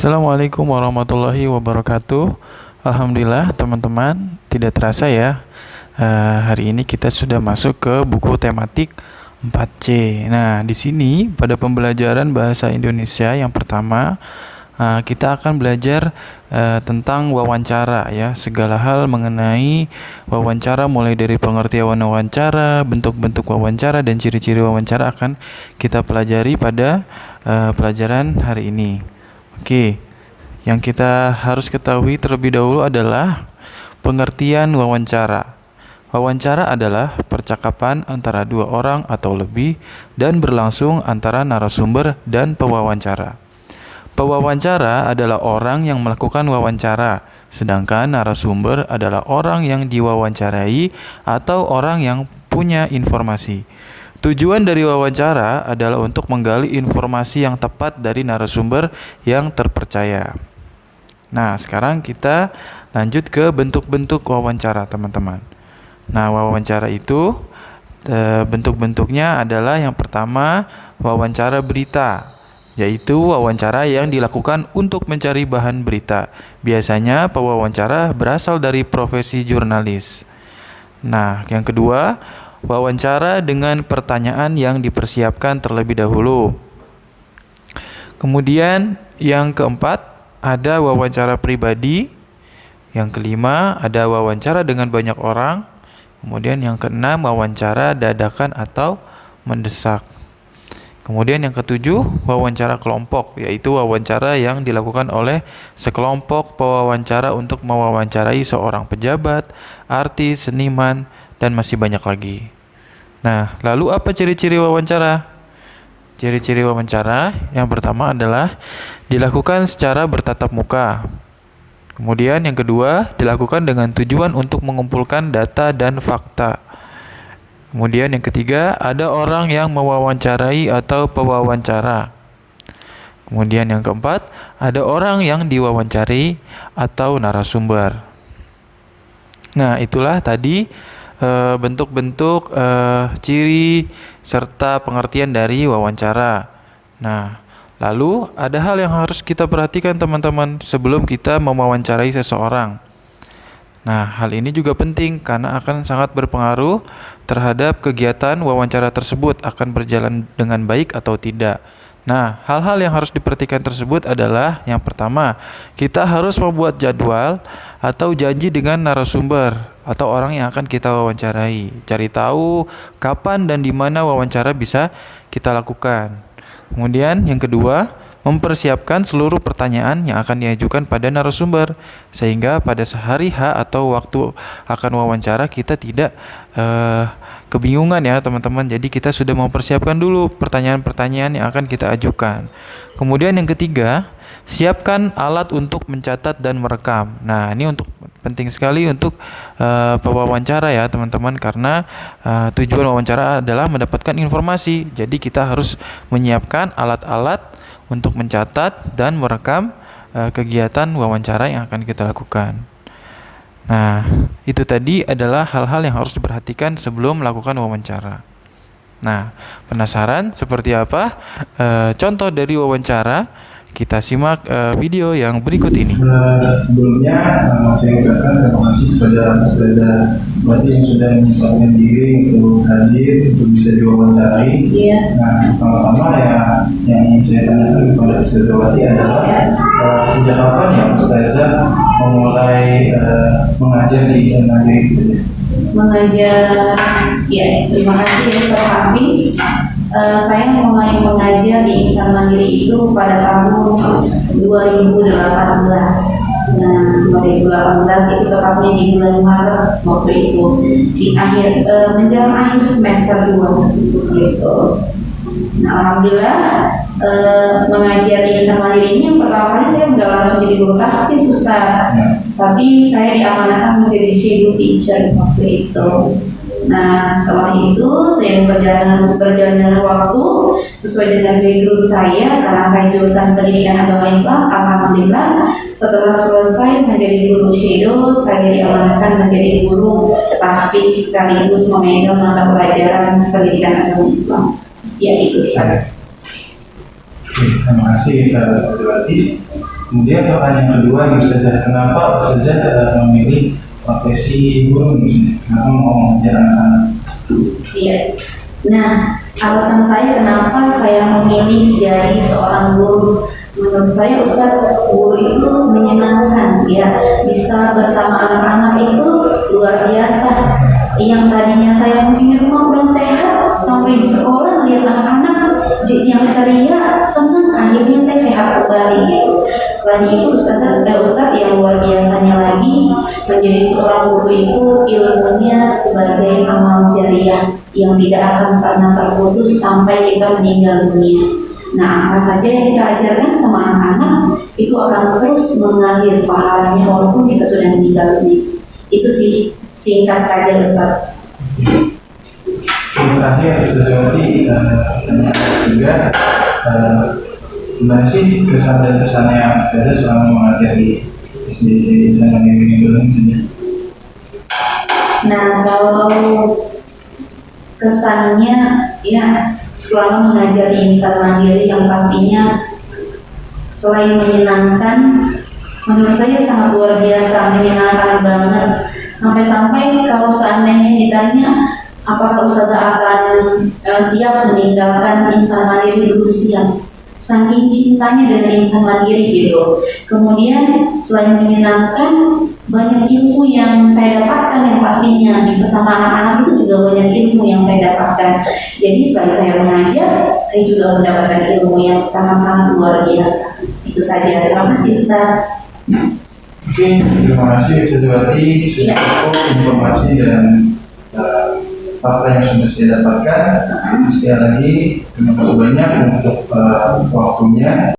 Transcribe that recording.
Assalamualaikum warahmatullahi wabarakatuh. Alhamdulillah teman-teman, tidak terasa ya, hari ini kita sudah masuk ke buku tematik 4C. Nah, di sini pada pembelajaran bahasa Indonesia yang pertama, kita akan belajar tentang wawancara ya, segala hal mengenai wawancara, mulai dari pengertian wawancara, bentuk-bentuk wawancara, dan ciri-ciri wawancara akan kita pelajari pada pelajaran hari ini. Oke, yang kita harus ketahui terlebih dahulu adalah pengertian wawancara. Wawancara adalah percakapan antara dua orang atau lebih dan berlangsung antara narasumber dan pewawancara. Pewawancara adalah orang yang melakukan wawancara, sedangkan narasumber adalah orang yang diwawancarai atau orang yang punya informasi. Tujuan dari wawancara adalah untuk menggali informasi yang tepat dari narasumber yang terpercaya. Nah, sekarang kita lanjut ke bentuk-bentuk wawancara, teman-teman. Nah, wawancara itu bentuk-bentuknya adalah yang pertama, wawancara berita, yaitu wawancara yang dilakukan untuk mencari bahan berita. Biasanya pewawancara berasal dari profesi jurnalis. Nah, yang kedua, wawancara dengan pertanyaan yang dipersiapkan terlebih dahulu. Kemudian yang keempat, ada wawancara pribadi. Yang kelima, ada wawancara dengan banyak orang. Kemudian yang keenam, wawancara dadakan atau mendesak. Kemudian yang ketujuh, wawancara kelompok, yaitu wawancara yang dilakukan oleh sekelompok pewawancara untuk mewawancarai seorang pejabat, artis, seniman, dan masih banyak lagi. Nah, lalu apa ciri-ciri wawancara? Ciri-ciri wawancara yang pertama adalah dilakukan secara bertatap muka. Kemudian yang kedua, dilakukan dengan tujuan untuk mengumpulkan data dan fakta. Kemudian yang ketiga, ada orang yang mewawancarai atau pewawancara. Kemudian yang keempat, ada orang yang diwawancari atau narasumber. Nah, itulah tadi bentuk-bentuk ciri serta pengertian dari wawancara. Nah, lalu ada hal yang harus kita perhatikan, teman-teman, sebelum kita mewawancarai seseorang. Nah, hal ini juga penting karena akan sangat berpengaruh terhadap kegiatan wawancara tersebut akan berjalan dengan baik atau tidak. Nah, hal-hal yang harus diperhatikan tersebut adalah yang pertama, kita harus membuat jadwal atau janji dengan narasumber atau orang yang akan kita wawancarai. Cari tahu kapan dan di mana wawancara bisa kita lakukan. Kemudian yang kedua, mempersiapkan seluruh pertanyaan yang akan diajukan pada narasumber, sehingga pada sehari H atau waktu akan wawancara kita tidak kebingungan ya, teman-teman. Jadi kita sudah mempersiapkan dulu pertanyaan-pertanyaan yang akan kita ajukan. Kemudian yang ketiga, siapkan alat untuk mencatat dan merekam. Nah, ini penting sekali untuk pewawancara ya, teman-teman, karena tujuan wawancara adalah mendapatkan informasi. Jadi kita harus menyiapkan alat-alat untuk mencatat dan merekam kegiatan wawancara yang akan kita lakukan. Nah, itu tadi adalah hal-hal yang harus diperhatikan sebelum melakukan wawancara. Nah, penasaran seperti apa contoh dari wawancara? Kita simak video yang berikut ini. Sebelumnya saya ucapkan terima kasih kepada Ustazah Wati yang sudah menyempatkan diri untuk hadir untuk bisa diwawancarai. Nah, pertama-tama ya yang ingin saya tanyakan kepada Ustazah Wati adalah sejak kapan ya Ustazah memulai mengajar di Ihsan Mandiri saja? Mengajar, ya, terima kasih ya Ustaz Hafiz. Saya mulai mengajar di Ihsan Mandiri itu pada tahun 2018. Nah, 2018 itu tepatnya di bulan Maret waktu itu, di akhir menjelang akhir semester 2 gitu. Nah, alhamdulillah mengajar di Ihsan Mandiri ini yang pertama kali saya nggak langsung jadi guru tahfiz, Ustaz, tapi saya diamanahkan menjadi shadow teacher waktu itu. Nah, setelah itu saya berjalan dengan waktu sesuai dengan background saya, karena saya jurusan pendidikan agama Islam. Alhamdulillah setelah selesai menjadi guru shadow, saya diamanahkan menjadi guru tahfiz sekaligus memegang mata pelajaran pendidikan agama Islam. Ya, itu Ustaz. Terima kasih Ustazah Wati. Kemudian pertanyaan kedua nih Ustazah, kenapa Ustazah memilih profesi guru nih? Kenapa mau mengajar anak-anak? Iya. Nah, alasan saya kenapa saya memilih jadi seorang guru, menurut saya Ustadz, guru itu menyenangkan, ya, bisa bersama anak-anak itu luar biasa. Yang tadinya saya mungkin di rumah kurang sehat, sampai di sekolah melihat anak-anak yang ceria, senang, akhirnya saya sehat kembali gitu. Selain itu Ustadz yang luar biasanya lagi, menjadi seorang guru itu ilmunya sebagai amal jariah yang tidak akan pernah terputus sampai kita meninggal dunia. Nah, apa saja yang kita ajarkan sama anak-anak itu akan terus mengalir pahalanya walaupun kita sudah meninggal dunia. Itu sih singkat saja Ustaz. Yang terakhir Ustazah juga gimana sih kesan dan kesannya Ustazah selama mengajar di SD Insan Mandiri ini? Nah, kalau kesannya ya selama mengajar di Insan Mandiri yang pastinya selain menyenangkan, menurut saya sangat luar biasa, menyenangkan banget. Sampai-sampai kalau seandainya ditanya apakah Ustazah akan siap meninggalkan Insan Mandiri, dulu siap. Saking cintanya dengan Insan Mandiri gitu. Kemudian selain menyenangkan, banyak ilmu yang saya dapatkan yang pastinya bisa sama anak-anak itu juga banyak ilmu yang saya dapatkan. Jadi selain saya mengajar, saya juga mendapatkan ilmu yang sangat-sangat luar biasa. Itu saja. Terima kasih Ustaz. Oke, terima kasih Ustazawati sudah informasi dan fakta yang sudah saya dapatkan. Sekali lagi terima kasih banyak untuk waktunya.